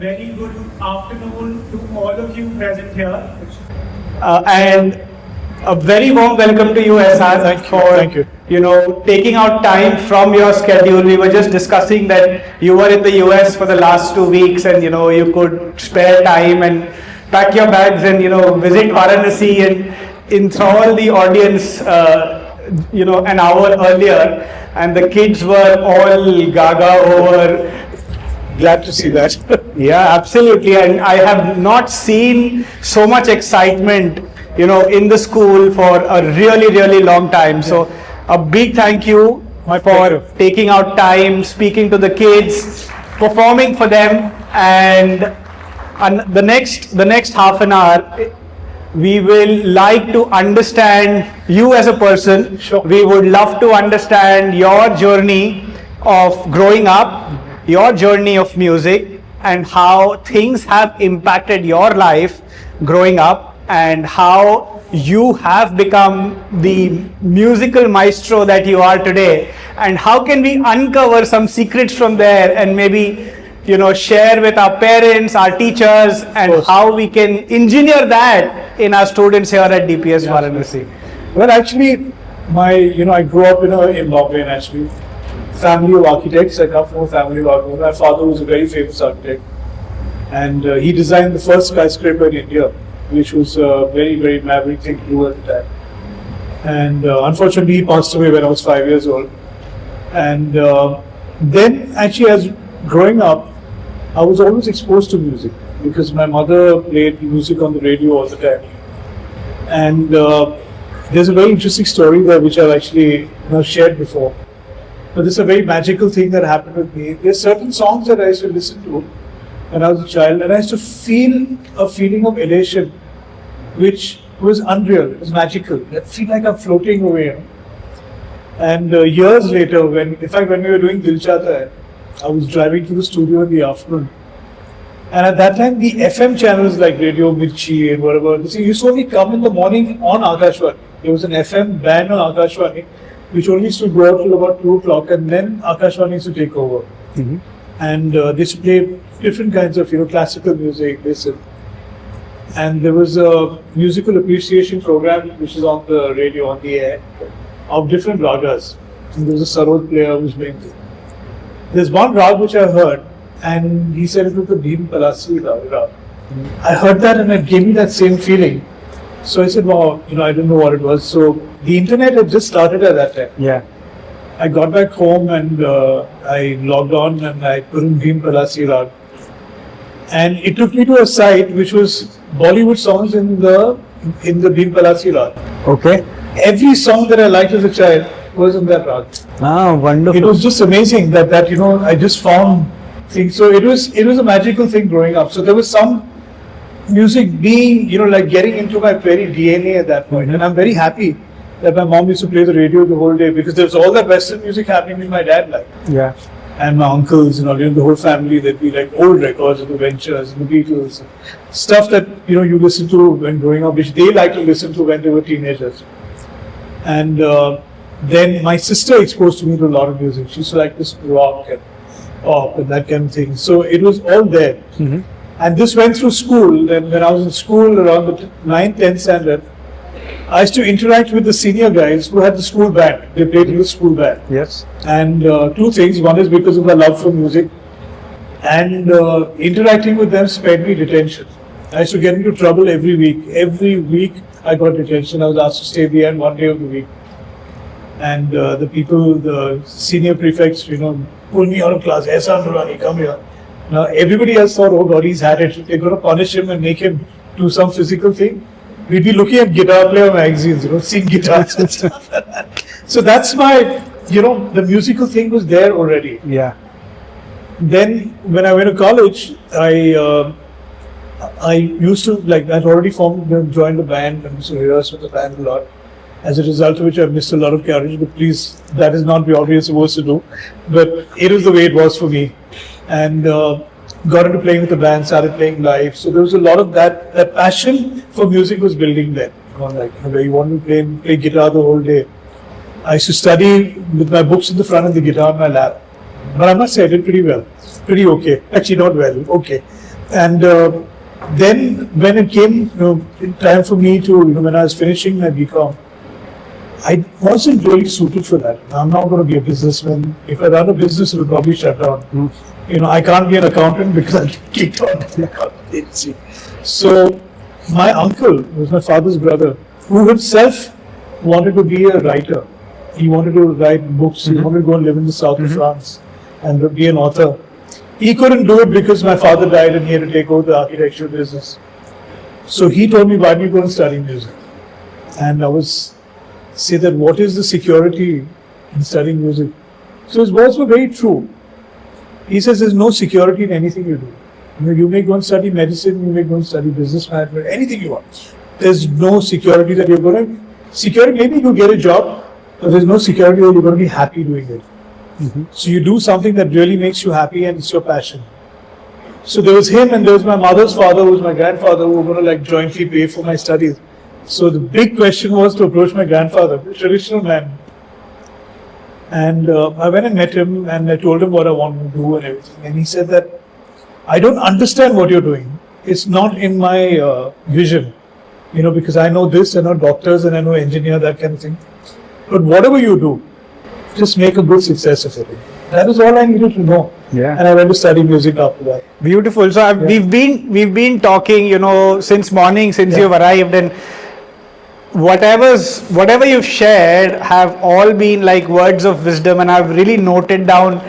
Very good afternoon to all of you present here. And a very warm welcome to you, Ehsaan, Thank you. taking out time from your schedule. We were just discussing that you were in the US for the last 2 weeks, and you could spare time and pack your bags and visit Varanasi and enthrall the audience. An hour earlier, and the kids were all gaga over. Glad to see that. Yeah, absolutely. And I have not seen so much excitement, in the school for a really, really long time. So a big thank you for taking out time, speaking to the kids, performing for them, and the next half an hour, we will like to understand you as a person. Sure. We would love to understand your journey of growing up, your journey of music, and how things have impacted your life growing up, and how you have become the musical maestro that you are today, and how can we uncover some secrets from there and maybe share with our parents, our teachers, and how we can engineer that in our students here at DPS Varanasi. Well, actually, I grew up in Bombay, and actually, family of architects. I come from a family of architects. My father was a very famous architect, and he designed the first skyscraper in India, which was a very, very maverick thing to do at the time. And unfortunately, he passed away when I was 5 years old. And then, actually, as growing up, I was always exposed to music because my mother played music on the radio all the time. And there's a very interesting story there which I've actually shared before. But this is a very magical thing that happened with me. There's certain songs that I used to listen to when I was a child, and I used to feel a feeling of elation, which was unreal. It was magical. I feel like I'm floating away. And years later, when we were doing Dil Chahta Hai, I was driving to the studio in the afternoon. And at that time, the FM channels like Radio Mirchi and whatever, this used to only come in the morning on Akashvani. There was an FM band on Akashvani, which only used to go out till about 2 o'clock, and then Akashvani used to take over. Mm-hmm. And they used to play different kinds of classical music, and there was a musical appreciation program which is on the radio, on the air, of different ragas. And there was a sarod player who was playing it. There's one rag which I heard, and he said it was the Bhim Palasi rag. Mm-hmm. I heard that and it gave me that same feeling. So I said, wow, I didn't know what it was. So the internet had just started at that time. Yeah. I got back home and I logged on and I put in Bhim Palasi rag. And it took me to a site which was Bollywood songs in the Bhim Palasi rag. Okay. Every song that I liked as a child was in that rag. Ah, wonderful. It was just amazing that I just found things. So it was a magical thing growing up. So there was some music being, getting into my very DNA at that point. And I'm very happy that my mom used to play the radio the whole day because there was all that Western music happening which my dad liked. Yeah. And my uncles, the whole family, that we like old records of the Ventures and the Beatles, stuff that you listen to when growing up, which they liked to listen to when they were teenagers. And then my sister exposed me to a lot of music. She used to like this rock and pop and that kind of thing. So it was all there. Mm-hmm. And this went through school. And when I was in school around the 9th, 10th standard, I used to interact with the senior guys who had the school band. They played in the school band. Yes. And 2 things. One is because of my love for music. And interacting with them spared me detention. I used to get into trouble every week. Every week I got detention. I was asked to stay behind 1 day of the week. And the senior prefects, pulled me out of class. Ehsaan Noorani, come here. Now everybody else thought, oh God, he's had it. They're going to punish him and make him do some physical thing. We'd be looking at guitar player magazines, seeing guitars and stuff like that. So that's my, the musical thing was there already. Yeah. Then when I went to college, I used to, I'd already joined the band and used to rehearse with the band a lot. As a result of which I missed a lot of carriage, but please, that is not what you're supposed to do. But it was the way it was for me. And got into playing with the band, started playing live. So there was a lot of that passion for music was building then. Where you want to play guitar the whole day. I used to study with my books in the front and the guitar in my lap. But I must say I did pretty well. Pretty okay. Actually not well, okay. And then when it came time for me to, when I was finishing my BCom, I wasn't really suited for that. I'm not going to be a businessman. If I run a business, it will probably shut down. I can't be an accountant because I'll get kicked out of the accounting agency. So my uncle, who was my father's brother, who himself wanted to be a writer. He wanted to write books. He wanted to go and live in the south of France and be an author. He couldn't do it because my father died and he had to take over the architectural business. So he told me, why don't you go and study music? And I was say that what is the security in studying music? So his words were very true. He says there's no security in anything you do. You may go and study medicine, you may go and study business management, anything you want. There's no security that you're going to... Security, maybe you get a job, but there's no security that you're going to be happy doing it. So you do something that really makes you happy and it's your passion. So there was him and there was my mother's father, who was my grandfather, who were going to jointly pay for my studies. So the big question was to approach my grandfather, the traditional man. And I went and met him and I told him what I wanted to do and everything. And he said that, I don't understand what you're doing. It's not in my vision. Because I know this, I know doctors and I know engineer, that kind of thing. But whatever you do, just make a good success of it. That is all I needed to know. Yeah. And I went to study music after that. Beautiful. So we've been talking, since morning, since you've arrived, and whatever you've shared have all been like words of wisdom, and I've really noted down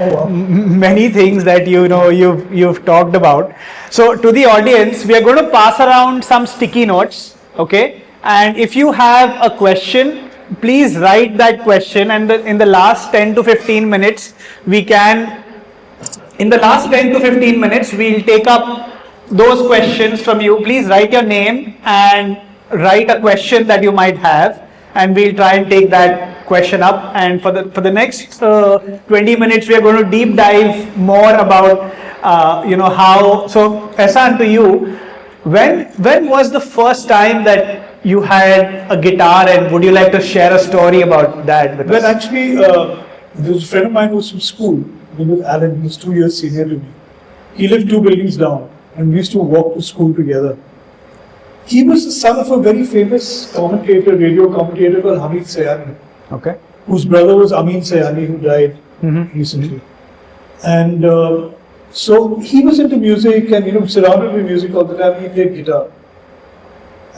many things that you've talked about. So to the audience, we are going to pass around some sticky notes, okay? And if you have a question, please write that question, and in the last 10 to 15 minutes, we'll take up those questions from you. Please write your name and write a question that you might have, and we'll try and take that question up. And for the next 20 minutes, we are going to deep dive more about how. So Ehsaan, to you, when was the first time that you had a guitar, and would you like to share a story about that with us? Well, actually, there was a friend of mine who was from school. He was Alan. He was 2 years senior to me. He lived 2 buildings down, and we used to walk to school together. He was the son of a very famous commentator, radio commentator called Hamid Sayani. Okay. Whose brother was Amin Sayani, who died recently. And so he was into music and surrounded with music all the time. He played guitar.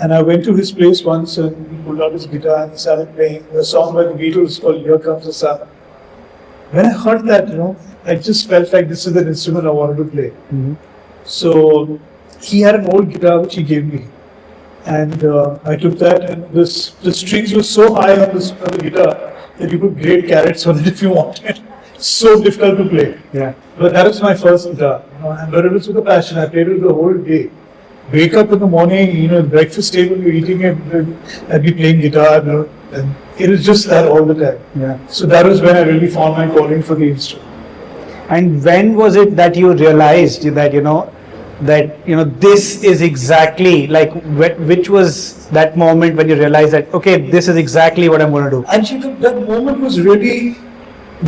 And I went to his place once and he pulled out his guitar and he started playing a song by the Beatles called Here Comes the Sun. When I heard that, I just felt like this is the instrument I wanted to play. So he had an old guitar which he gave me. And I took that, and the strings were so high on the guitar that you could grate carrots on it if you wanted. So difficult to play. Yeah. But that was my first guitar. But it was with a passion. I played it the whole day. Wake up in the morning, breakfast table, you're eating it, I'd be playing guitar, and it was just that all the time. Yeah. So that was when I really found my calling for the instrument. And when was it that you realized that this is exactly which was that moment when you realized that, okay, this is exactly what I'm going to do? Actually, that moment was really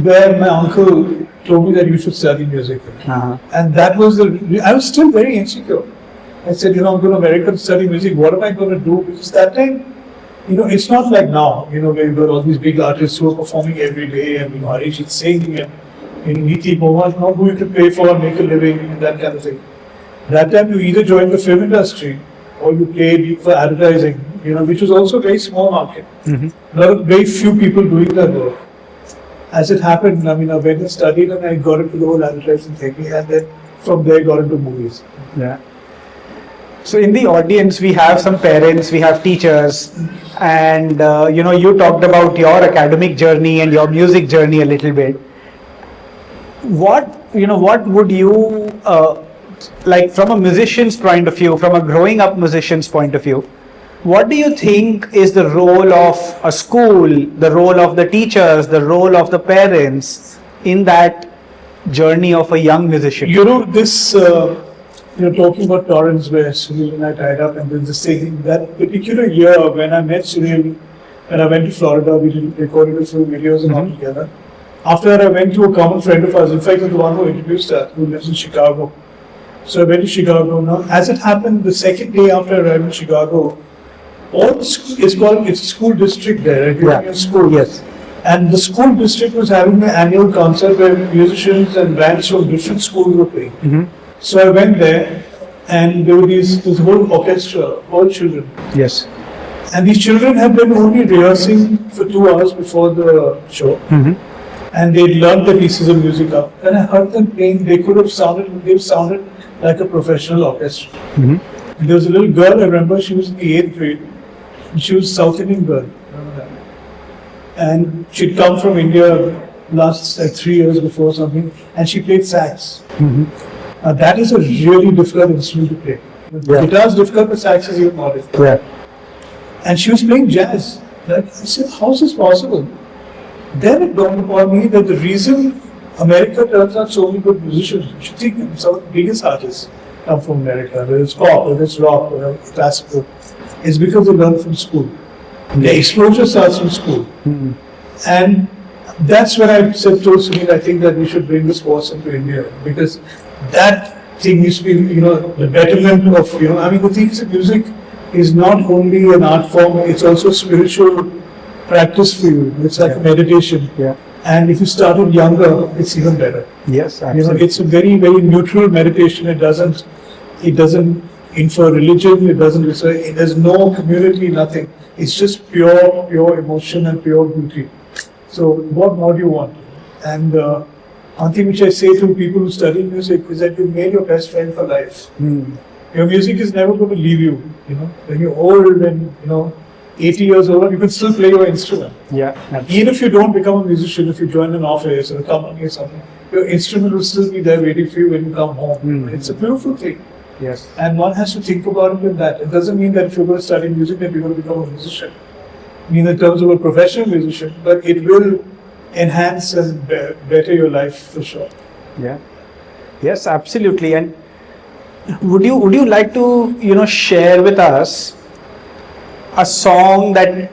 where my uncle told me that you should study music. And that was I was still very insecure. I said, I'm going to America to study music. What am I going to do? Because that time, it's not like now, where you've got all these big artists who are performing every day, and Arijit Singh and Niti Mohan, who you can pay for and make a living and that kind of thing. That time you either joined the film industry or you played for advertising, which was also a very small market. There were very few people doing that work. As it happened, I went and studied and I got into the whole advertising thing, and then from there got into movies. Yeah. So in the audience, we have some parents, we have teachers, and you talked about your academic journey and your music journey a little bit. What would you like from a musician's point of view, from a growing up musician's point of view? What do you think is the role of a school, the role of the teachers, the role of the parents in that journey of a young musician? Talking about Torrance, where Sunil and I tied up, and then this thing, that particular year when I met Sunil, when I went to Florida, we recorded a few videos and all together. After that, I went to a common friend of ours, in fact, the one who introduced us, who lives in Chicago. So I went to Chicago. Now, as it happened, the second day after I arrived in Chicago, it's a school district there. Right? You're in school. Yes. And the school district was having an annual concert where musicians and bands from different schools were playing. So I went there, and there were this whole orchestra, all children. Yes. And these children had been only rehearsing for 2 hours before the show. And they learned the pieces of music up. And I heard them playing, they sounded like a professional orchestra. And there was a little girl, I remember, she was in the 8th grade. And she was a South Indian girl. And she'd come from India last 3 years before something, and she played sax. That is a really difficult instrument to play. Guitar is difficult, but sax is even more difficult. And she was playing jazz. Like, I said, how is this possible? Then it dawned upon me that the reason America turns out so many good musicians, you should think some of the biggest artists come from America, whether it's pop, whether it's rock, whether it's classical, is because they learn from school. The exposure starts from school. And that's when I said to Sunil, I think that we should bring this course into India, because that thing used to be, the betterment of, I mean, the thing is that music is not only an art form, it's also a spiritual practice for you. It's like a meditation. And if you started younger, it's even better. Yes, absolutely. It's a very, very neutral meditation. It doesn't infer religion, there's no community, nothing. It's just pure emotion and pure beauty. So what more do you want? And one thing which I say to people who study music is that you made your best friend for life. Your music is never going to leave you. When you're old and 80 years old, you can still play your instrument. Even if you don't become a musician, if you join an office or a company or something, your instrument will still be there waiting for you when you come home. It's a beautiful thing. Yes. And one has to think about it in that. It doesn't mean that if you're going to study music, that you're going to become a musician. I mean, in terms of a professional musician, but it will enhance and better your life for sure. Yes, absolutely. And would you like to share with us a song that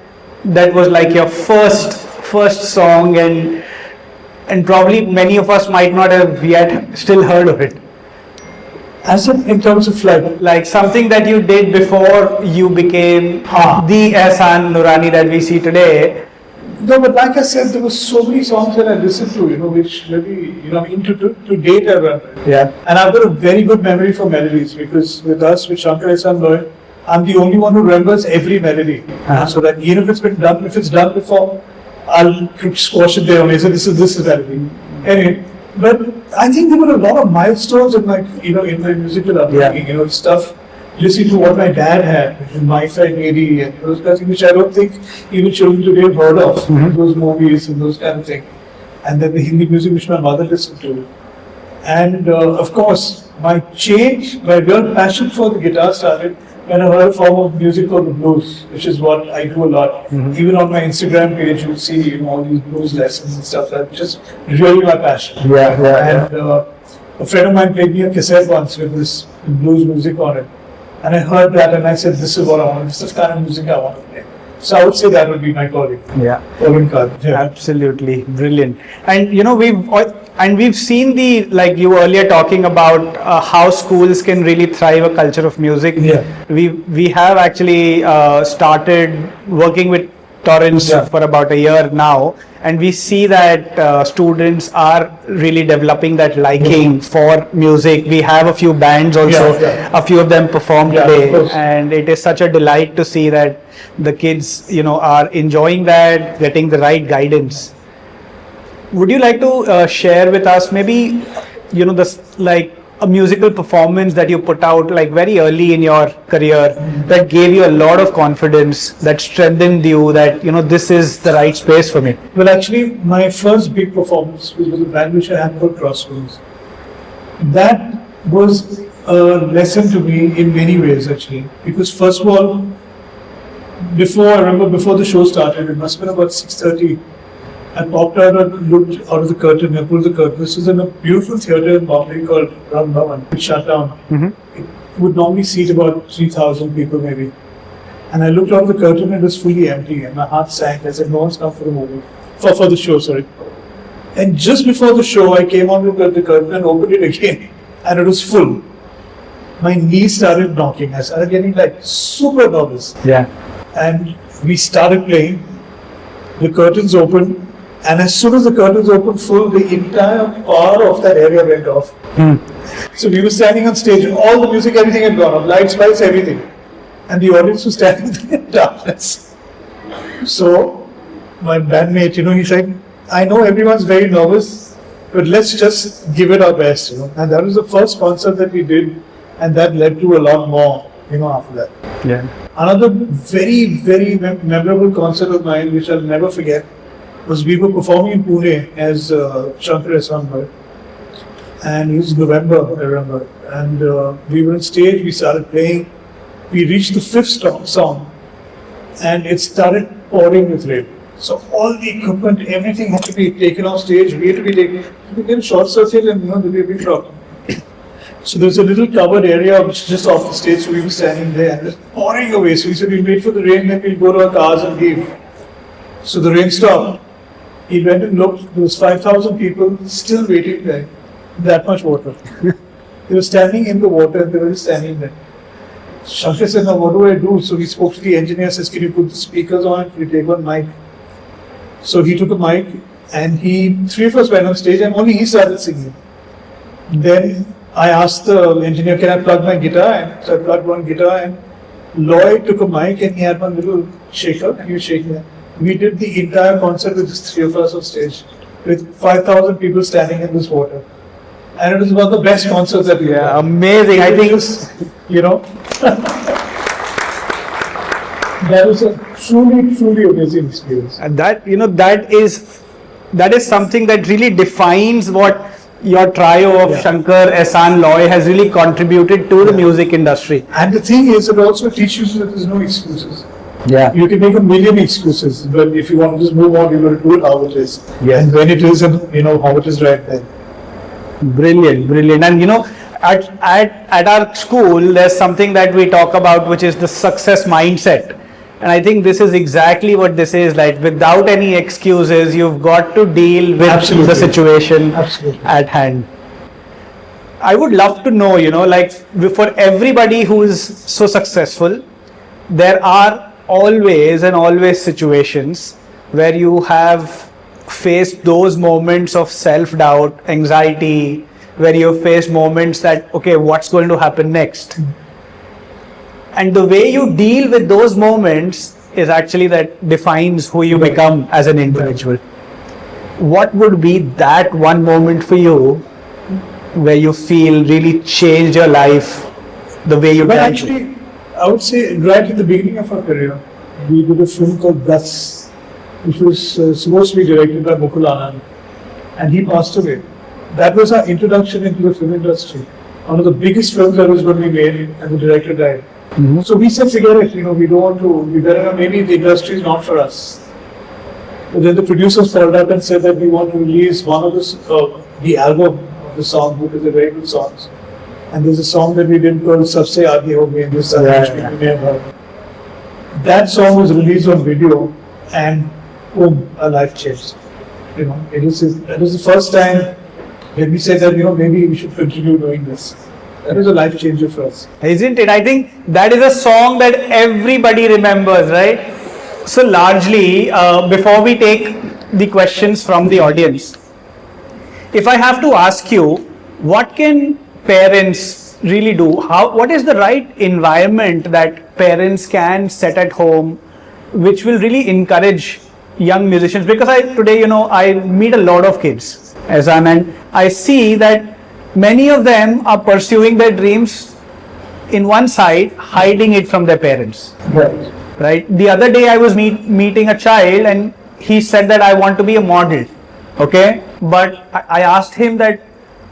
was like your first song, and probably many of us might not have yet still heard of it? As in terms of like something that you did before you became the Ehsaan Noorani that we see today. No, but like I said, there were so many songs that I listened to, which maybe, to date I run. And I've got a very good memory for melodies, because with Shankar Ehsaan Noorani, I'm the only one who remembers every melody. So that even if it's done before, I'll squash it there and say, this is melody. Anyway, but I think there were a lot of milestones in my musical upbringing, stuff, listening to what my dad had, which was My Fair Lady, and those kinds of things, which I don't think even children today have heard of, those movies and those kind of things. And then the Hindi music which my mother listened to. And of course, my real passion for the guitar started when I heard a form of music called the blues, which is what I do a lot. Even on my Instagram page, you'll see all these blues lessons and stuff like that, which is really my passion. And a friend of mine played me a cassette once with this blues music on it. And I heard that and I said, this is what I want, this is the kind of music I want to play. So I would say that would be my calling. Calling card. Absolutely brilliant. And we've seen like you were earlier talking about how schools can really thrive a culture of music. We have actually started working with Torrance for about a year now, and we see that students are really developing that liking for music. We have a few bands also, a few of them perform today, and it is such a delight to see that the kids are enjoying that, getting the right guidance. Would you like to share with us maybe a musical performance that you put out like very early in your career that gave you a lot of confidence, that strengthened you, that this is the right space for me? Well, actually, my first big performance was with a band which I had called Crossroads. That was a lesson to me in many ways, actually, because first of all, before the show started, it must have been about 6:30. I popped out and looked out of the curtain. I pulled the curtain. This was in a beautiful theatre in Bombay called Ram Bhavan. It shut down. It would normally seat about 3,000 people maybe. And I looked out of the curtain and it was fully empty. And my heart sank. I said, no one's come for the movie. For the show, sorry. And just before the show, I came on the curtain and opened it again. And it was full. my knees started knocking. I started getting like super nervous. Yeah. And we started playing. The curtains opened, and as soon as the curtains opened full, the entire power of that area went off. So we were standing on stage, all the music, everything had gone off, lights, lights, everything. And the audience was standing in darkness. So my bandmate, he said, I know everyone's very nervous, but let's just give it our best, And that was the first concert that we did, and that led to a lot more, after that. Yeah. Another very, very memorable concert of mine, which I'll never forget, was we were performing in Pune as Shankar, Ehsaan Noorani. And it was November, I remember. And we were on stage, we started playing. We reached the fifth song, and it started pouring with rain. So all the equipment, everything had to be taken off stage. We had to be taken, we became short circuit, and there was a big problem. So there's a little covered area which is just off the stage, so we were standing there and it was pouring away. So we said we'll wait for the rain, then we'll go to our cars and leave. So the rain stopped. He went and looked, there was 5,000 people still waiting there, that much water. They were standing in the water and they were just standing there. Shankar said, now what do I do? So he spoke to the engineer, says, can you put the speakers on? Can you take one mic? So he took a mic and three of us went on stage and only he started singing. Then I asked the engineer, can I plug my guitar? And so I plugged one guitar and Lloyd took a mic and he had one little shaker and he was shaking it. We did the entire concert with just three of us on stage with 5,000 people standing in this water. And it was one of the best concerts that we had. Yeah, amazing. I think, that was a truly, truly amazing experience. and that is something that really defines what your trio of Shankar, Ehsaan, Loy has really contributed to the music industry. And the thing is, it also teaches you that there's no excuses. Yeah. You can make a million excuses, but if you want to just move on, you got to do it how it is. Yes. And when it is, how it is right then. Brilliant. And at our school, there's something that we talk about, which is the success mindset. And I think this is exactly what this is like. Without any excuses, you've got to deal with the situation at hand. I would love to know, for everybody who is so successful, there are always situations where you have faced those moments of self-doubt, anxiety, where you face moments that, okay, what's going to happen next? And the way you deal with those moments is actually that defines who you become as an individual. What would be that one moment for you where you feel really changed your life the way you But can? actually, I would say right at the beginning of our career, we did a film called Gus, which was supposed to be directed by Mukul Anand, and he passed away. That was our introduction into the film industry. One of the biggest films that was going to be made, and the director died. Mm-hmm. So we said, forget it, we don't want to, we better, maybe the industry is not for us. But then the producers called up and said that we want to release one of the album of the song, because they're very good songs. And there's a song that we did called Sabse Aage Ho Gaye, which people may have heard. That song was released on video, and boom, our life changed. It was the first time that we said that, maybe we should continue doing this. That was a life changer for us. Isn't it? I think that is a song that everybody remembers, right? So largely, before we take the questions from the audience, if I have to ask you, what can parents really do? What is the right environment that parents can set at home, which will really encourage young musicians? Because today, I meet a lot of kids, Ehsaan, and I see that many of them are pursuing their dreams in one side, hiding it from their parents. Right. The other day I was meeting a child and he said that I want to be a model. Okay. But I asked him that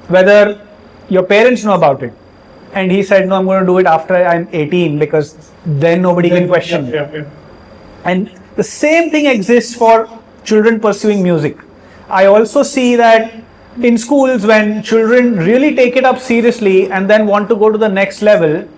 whether your parents know about it. And he said, no, I'm going to do it after I'm 18 because then nobody can question me. And the same thing exists for children pursuing music. I also see that in schools, when children really take it up seriously and then want to go to the next level,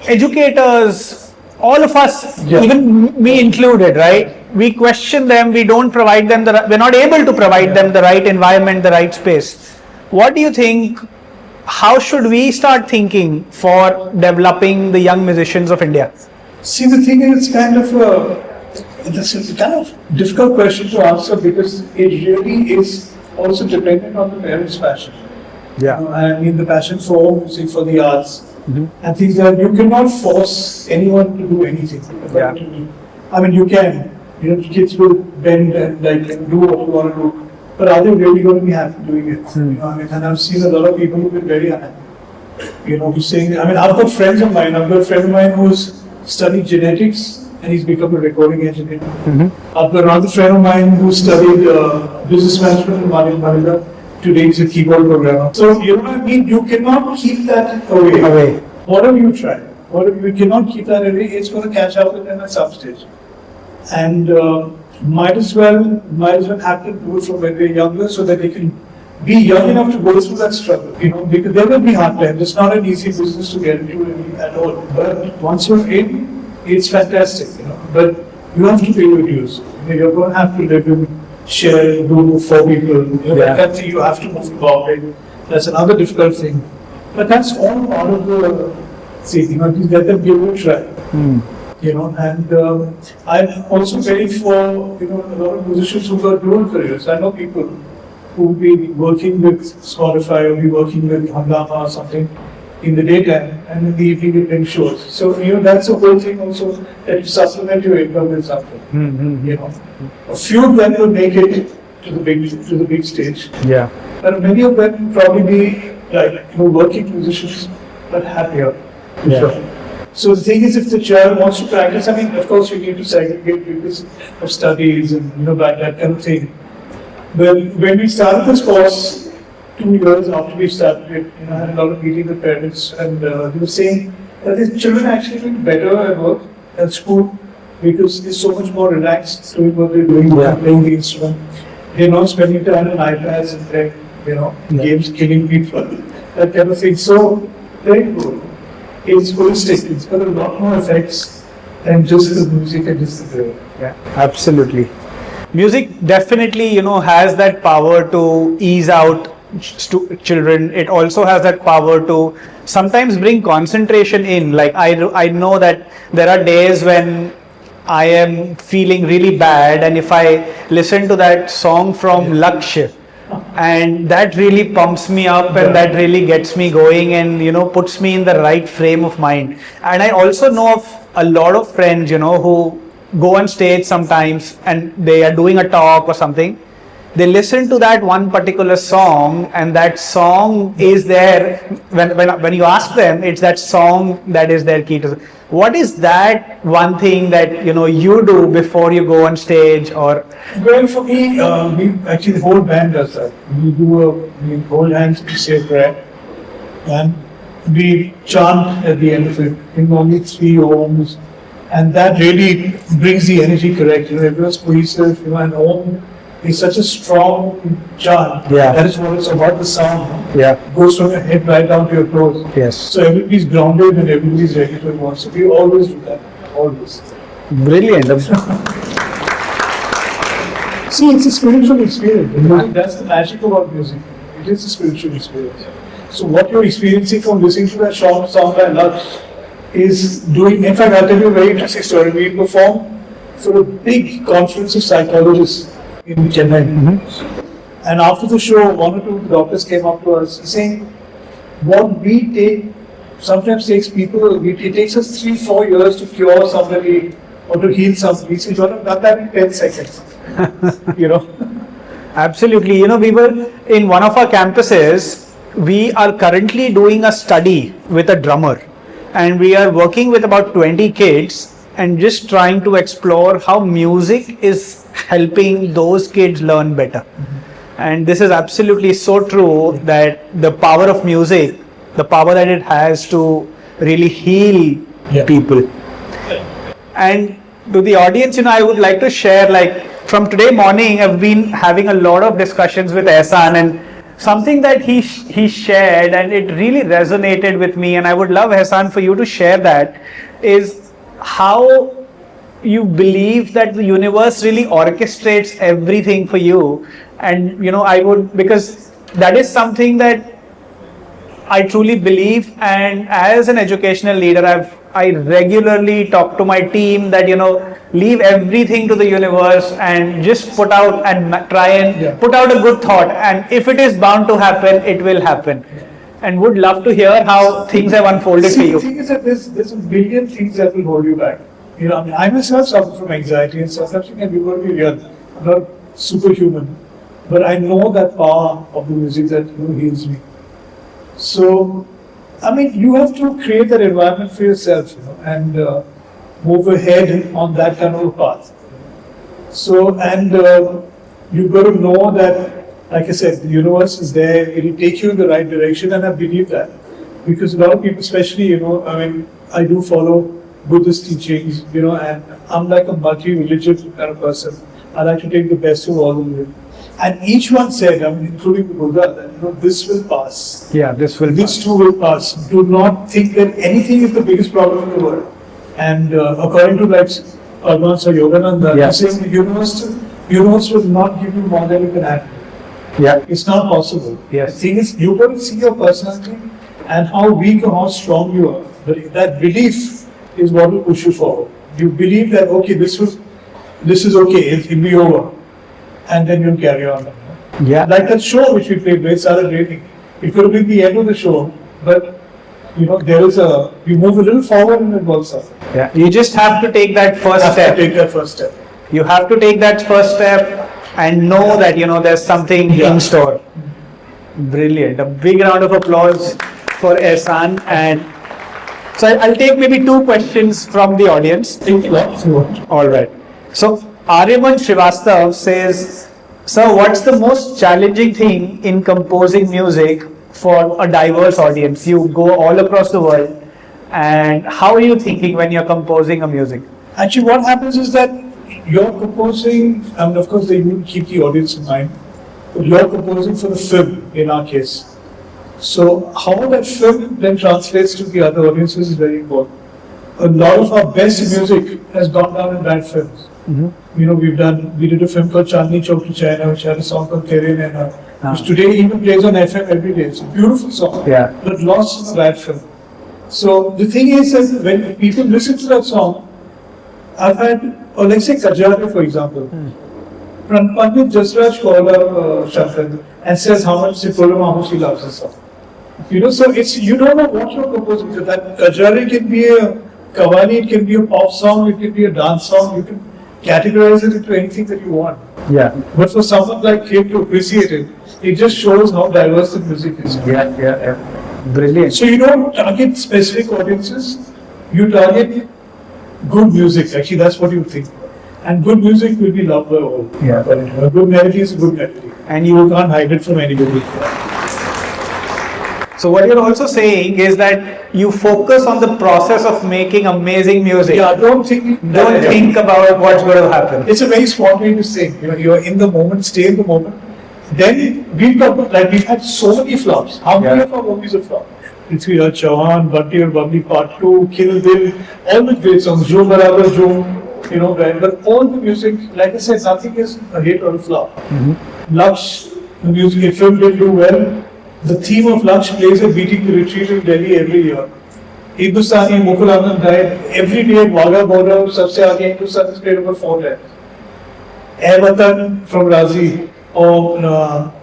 educators, all of us, even me included, right? We question them, we don't provide them we're not able to provide them the right environment, the right space. What do you think how should we start thinking for developing the young musicians of India? See, the thing is, it's a kind of difficult question to answer because it really is also dependent on the parents' passion. Yeah. I mean, the passion for music, for the arts, and things like that. You cannot force anyone to do anything. Yeah. I mean, you can. Kids will bend and do what you want to do, but are they really going to be happy doing it? And I've seen a lot of people who've been very unhappy. Who's saying, I've got friends of mine. I've got a friend of mine who's studied genetics and he's become a recording engineer. I've got another friend of mine who studied business management in Manila. Today he's a keyboard programmer. So, you cannot keep that away. Whatever you try, you cannot keep that away, it's going to catch up with them at some stage. And might as well have to do it from when they're younger so that they can be young enough to go through that struggle, because there will be hard times. It's not an easy business to get into at all. But once you're in, it's fantastic, But you have to pay your dues. You're going to have to live in, share, do for people. That thing you have to move involved. That's another difficult thing. But that's all part of the thing, just let them give it a try. And I'm also very for, a lot of musicians who've got dual careers. I know people who will be working with Spotify or be working with Hangama or something in the daytime and in the evening you're doing shows. So, that's the whole thing also, that you supplement your income with something. A few of them will make it to the big stage. Yeah. And many of them will probably be working musicians but happier. Yeah. So the thing is, if the child wants to practice, of course you need to segregate because of studies and that kind of thing. But when we started this course 2 years after we started it, I had a lot of meetings with parents, and they were saying that the children actually doing better at work, at school, because they're so much more relaxed doing what they're doing, playing the instrument. They're not spending time on iPads and playing, games, killing people, that kind of thing. So very good. It's holistic. It's got a lot more effects than just the music and just the play. Yeah, absolutely. Music definitely, has that power to ease out children. It also has that power to sometimes bring concentration in. Like I know that there are days when I am feeling really bad, and if I listen to that song from Lakshya, and that really pumps me up and that really gets me going and puts me in the right frame of mind. And I also know of a lot of friends who go on stage sometimes and they are doing a talk or something. They listen to that one particular song, and that song is there. When you ask them, it's that song that is their key to. What is that one thing that you do before you go on stage? Or well, for me, the whole band does that. We hold hands, we say a prayer, and we chant at the end of it. Only 3 ohms, and that really brings the energy correct. Everyone's cohesive. And Om is such a strong chant. Yeah. That is what it's about. The sound. Yeah. It goes from your head right down to your toes. Yes. So everybody's grounded and everybody's ready to watch. So we always do that. Always. Brilliant. See, it's a spiritual experience. That's the magic about music. It is a spiritual experience. So what you're experiencing from listening to that song by Laksh is doing. In fact, I'll tell you a very interesting story. We performed for a big conference of psychologists in Chennai. And after the show, 1 or 2 doctors came up to us saying, what we take sometimes takes people, it takes us 3-4 years to cure somebody or to heal somebody. So you have done that in 10 seconds. Absolutely. We were in one of our campuses. We are currently doing a study with a drummer, and we are working with about 20 kids and just trying to explore how music is helping those kids learn better. And this is absolutely so true, that the power of music, the power that it has to really heal people. And to the audience, I would like to share, from today morning, I've been having a lot of discussions with Ehsaan, and something that he shared, and it really resonated with me, and I would love, Ehsaan, for you to share that, is how you believe that the universe really orchestrates everything for you. And I would, because that is something that I truly believe, and as an educational leader, I regularly talk to my team that, leave everything to the universe and just put out and try and put out a good thought. And if it is bound to happen, it will happen. And would love to hear how things have unfolded for you. The thing is that there's a million things that will hold you back. I myself suffer from anxiety and stuff. Something that you've got to be real. I'm not superhuman, but I know that power of the music that heals me. So, you have to create that environment for yourself, and move ahead on that kind of a path. So, and you've got to know that, like I said, the universe is there, it will take you in the right direction, and I believe that. Because a lot of people, especially, I do follow Buddhist teachings, and I'm like a multi-religious kind of person. I like to take the best of all of them. And each one said, including the Buddha, that this will pass. Yeah, this too will pass. Do not think that anything is the biggest problem in the world. And according to like Advanced Yogananda, he's saying the universe will not give you more than you can handle. Yeah. It's not possible. Yes. The thing is, you got to see your personality and how weak or how strong you are. But that belief is what will push you forward. You believe that, okay, this is okay, it'll be over. And then you'll carry on. Yeah. Like that show which we played, Great Started Rating. It could have been the end of the show, but you move a little forward and it works out. Yeah. You just have to take that first step. You have to take that first step and know that, there's something in store. Brilliant. A big round of applause for Ehsaan. And so I'll take maybe 2 questions from the audience. All right. So Aryaman Srivastav says, sir, what's the most challenging thing in composing music for a diverse audience? You go all across the world, and how are you thinking when you're composing a music? Actually, what happens is that you're composing, and of course, they will keep the audience in mind, but you're composing for the film in our case. So, how that film then translates to the other audiences is very important. A lot of our best music has gone down in bad films. Mm-hmm. We did a film called Chandni Chowk to China, which had a song called Tere Naina, which today even plays on FM every day. It's a beautiful song, but lost in a bad film. So the thing is that when people listen to that song, I've had, or let's say Kajari for example, Pandit Jasraj called up Shankar and says how much he loves the song. So you don't know what you're composing. So that Kajari can be a Kavani, it can be a pop song, it can be a dance song, you can categorize it into anything that you want. Yeah. But for someone like him to appreciate it, it just shows how diverse the music is. Yeah. Brilliant. So you don't target specific audiences, you target good music. Actually, that's what you think. And good music will be loved by all. Yeah. A good melody is a good melody. And you can't hide it from anybody. So what you're also saying is that you focus on the process of making amazing music. Yeah, don't think about what's going to happen. It's a very spontaneous thing. You're in the moment, stay in the moment. Then we've had so many flops. How many of our movies are flopped? Prithvi Raj Chauhan, Bunty or Bubbly Part 2, Kill Bill, all the great songs, Jo Barabar Jo, but all the music, like I said, nothing is a hit or a flop. Mm-hmm. Laksh, the music film didn't do well. The theme of Laksh plays at Beating the Retreat in Delhi every year. Hindustani, Mukul Anand died every day at Wagah border, sabse aage Hindustan is played over 4 times. Air Watan from Razi, or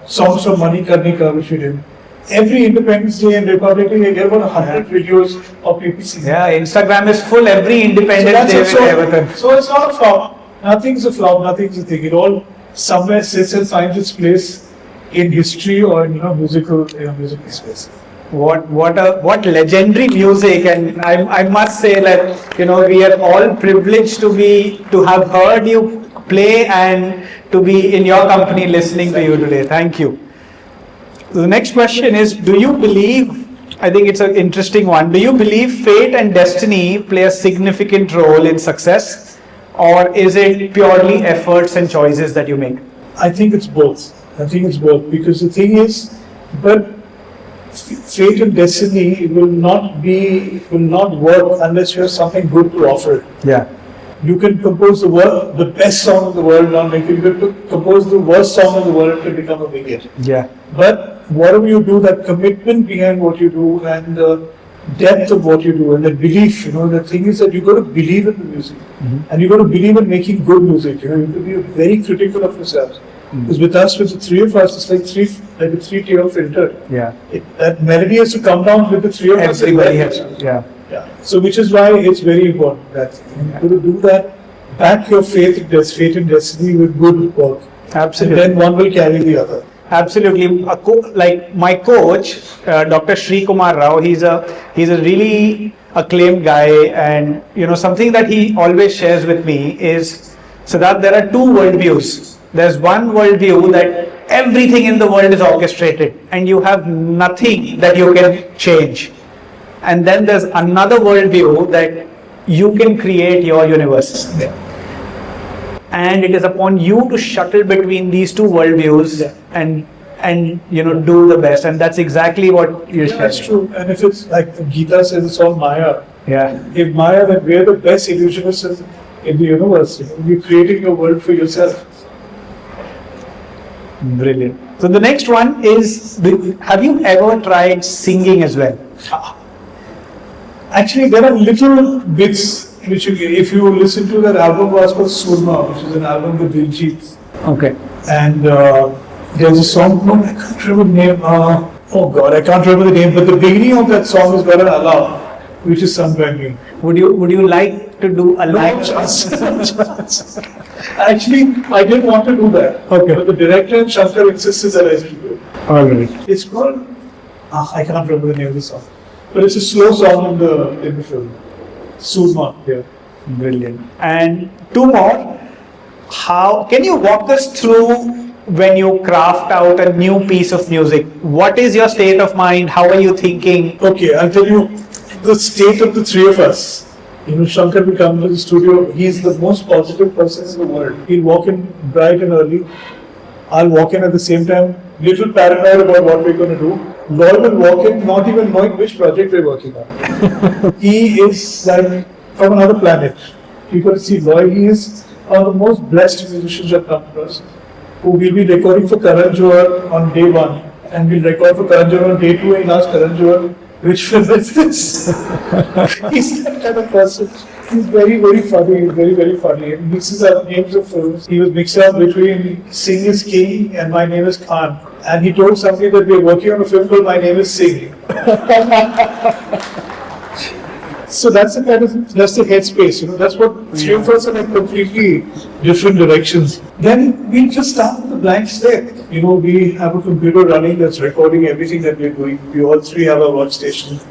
songs from Mani Karnika, which we did. Every Independence Day and Republic Day, we get about 100 videos of PPC. Yeah, Instagram is full every Independence Day with Air Watan. So it's not a flop. Nothing's a flop, nothing's a thing. It all somewhere sits and finds its place in history or in musical space. What legendary music, and I must say that we are all privileged to have heard you play and to be in your company listening to you today. Thank you. The next question is, do you believe, I think it's an interesting one, do you believe fate and destiny play a significant role in success, or is it purely efforts and choices that you make? I think it's both. Because the thing is, but fate and destiny will not work unless you have something good to offer. Yeah. You can compose the best song in the world, not make it. You can compose the worst song in the world to become a big hit. Yeah. But whatever you do, that commitment behind what you do and the depth of what you do and the belief, the thing is that you got to believe in the music and you got to believe in making good music. You have to be very critical of yourself. Because with us, with the three of us, it's like a three-tier filter. Yeah. That melody has to come down with the three of us. Everybody has to. Yeah. So which is why it's very important that you got to do that. Back your faith and destiny with good work. Absolutely. And then one will carry the other. Absolutely. Like my coach, Dr. Sri Kumar Rao, he's a really acclaimed guy, and something that he always shares with me is, Siddharth, there are two worldviews. There's one worldview that everything in the world is orchestrated and you have nothing that you can change. And then there's another worldview that you can create your universe. Yeah. And it is upon you to shuttle between these two worldviews and do the best. And that's exactly what you're sharing. That's true. And if it's like the Gita says, it's all Maya. Yeah. If Maya, then we're the best illusionists in the universe. You're creating your world for yourself. Brilliant. So the next one is, have you ever tried singing as well? Actually, there are little bits which if you listen to that album was called Surma, which is an album with Diljit. Okay. And there's a song, I can't remember the name. I can't remember the name, but the beginning of that song has got an Allah, which is sung by me. Would you like to do a live? No chance. Actually, I didn't want to do that. Okay. But the director and Shankar insisted that I should do it. Alright. It's called, I can't remember the name of the song. But it's a slow song in the film. Surma, yeah. Brilliant. And two more. How can you walk us through when you craft out a new piece of music? What is your state of mind? How are you thinking? Okay, I'll tell you the state of the three of us. Shankar will come to the studio. He's the most positive person in the world. He'll walk in bright and early. I'll walk in at the same time, little paranoid about what we're going to do. Loy will walk in not even knowing which project we're working on. He is like from another planet. You got to see Loy. He is one of the most blessed musicians I've come across, who will be recording for Karan Johar on day 1 and will record for Karan Johar on day 2 and ask Karan Johar, which film is this? He's that kind of person. He's very, very funny. He's very, very funny. And mixes up names of films. He was mixing up between Singh is King and My Name is Khan. And he told somebody that we're working on a film called My Name is Singh. So that's the headspace, that's what three of us are like completely different directions. Then we just start with a blank slate. We have a computer running that's recording everything that we're doing. We all three have our workstation.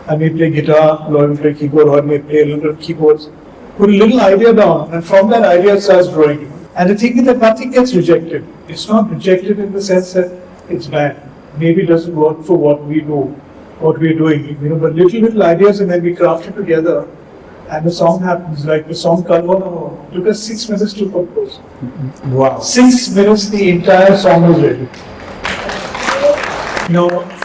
I may play guitar, Lloyd will play keyboard, or I may play a little bit of keyboards. Put a little idea down, and from that idea it starts growing. And the thing is that nothing gets rejected. It's not rejected in the sense that it's bad. Maybe it doesn't work for what we do, what we're doing, but little ideas, and then we craft it together, and the song happens. Like the song Kalvano took us 6 minutes to compose. Wow. 6 minutes, the entire song was ready.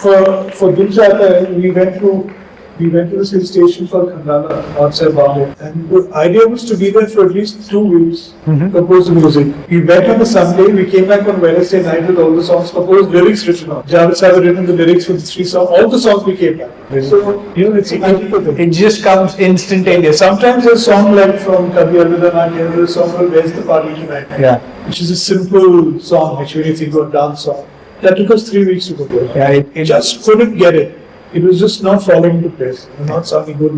For Dil Jata Hai, we went to this hill station called Khandala outside Bombay, and the idea was to be there for at least 2 weeks, compose the music. We went on the Sunday, we came back on Wednesday night with all the songs composed, lyrics written on. Javed Sahib had written the lyrics for the 3 songs, all the songs we came back. So, it's a magical thing. It just comes instantaneous. Sometimes there's a song like from Kabhi Alvida Na Kehna, there's a song called Where's the Party Tonight? Yeah. Which is a simple song, which when you think of a dance song. That took us 3 weeks to compose. Yeah, it just couldn't get it. It was just not falling into place. Not sounding good.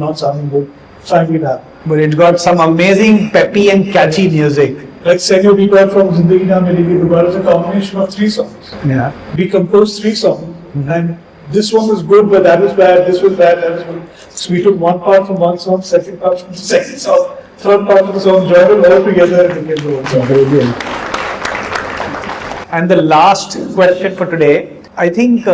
Finally it happened. But it got some amazing, peppy and catchy music. Like Senor Bieber from Zindagi Na Milegi Dobara is a combination of 3 songs. Yeah. We composed 3 songs, and this one was good, but that was bad, this was bad, that was good. So we took one part from one song, second part from the second song, third part of the song, joined it all together and became the one song. Brilliant. And the last question for today, I think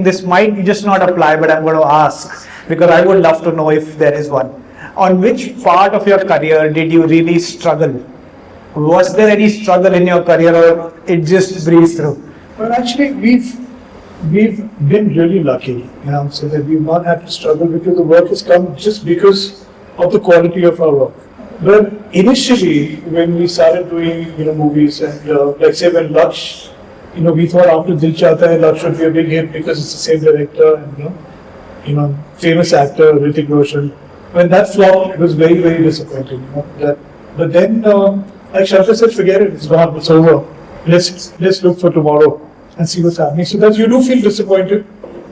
this might just not apply, but I'm going to ask because I would love to know if there is one. On which part of your career did you really struggle? Was there any struggle in your career, or it just breezed through? Well, actually, we've been really lucky, so that we've not had to struggle because the work has come just because of the quality of our work. But initially, when we started doing movies, and like say when Laksh we thought after Dil Chahta Hai Love should be a big hit because it's the same director and famous actor Hrithik Roshan. When that flopped, it was very, very disappointing. But then, like Shankar said, forget it. It's gone. It's over. Let's look for tomorrow and see what's happening. So that you do feel disappointed,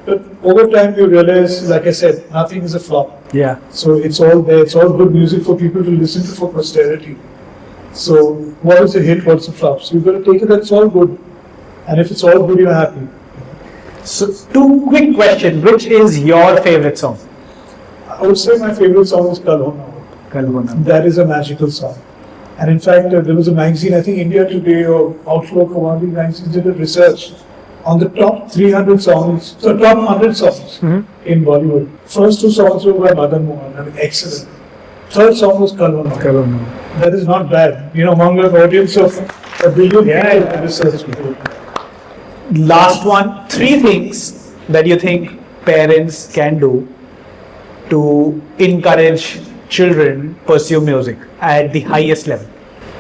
but over time you realize, like I said, nothing is a flop. Yeah. So it's all there. It's all good music for people to listen to for posterity. So what is a hit? What's a flop? So you've got to take it that it's all good. And if it's all good, you're happy. So, two quick questions. Which is your favorite song? I would say my favorite song is Kal Ho Na Ho. Kal Ho Na Ho. That is a magical song. And in fact, there was a magazine, I think India Today or Outlook or one of these magazines did a research on the top 300 songs, the top 100 songs in Bollywood. First two songs were by Madan Mohan, I mean, excellent. Third song was Kal Ho Na Ho. Kal Ho Na Ho. That is not bad. Among an audience of a billion people, research people. Last one, 3 things that you think parents can do to encourage children pursue music at the highest level.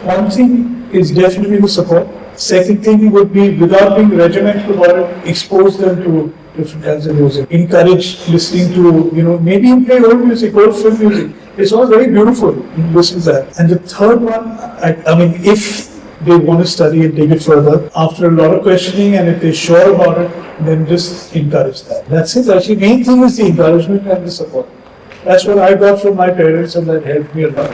One thing is definitely the support. Second thing would be, without being regimental about it, expose them to different kinds of music. Encourage listening to, maybe you play old music, old film music. It's all very beautiful. You listen to that. And the third one, I mean, if they want to study and take it further, after a lot of questioning, and if they're sure about it, then just encourage that. That's it. Actually, main thing is the encouragement and the support. That's what I got from my parents, and that helped me a lot.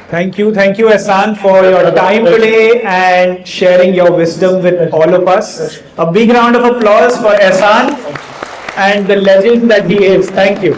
Thank you, Ehsaan, for your time today and sharing your wisdom with all of us. A big round of applause for Ehsaan and the legend that he is. Thank you.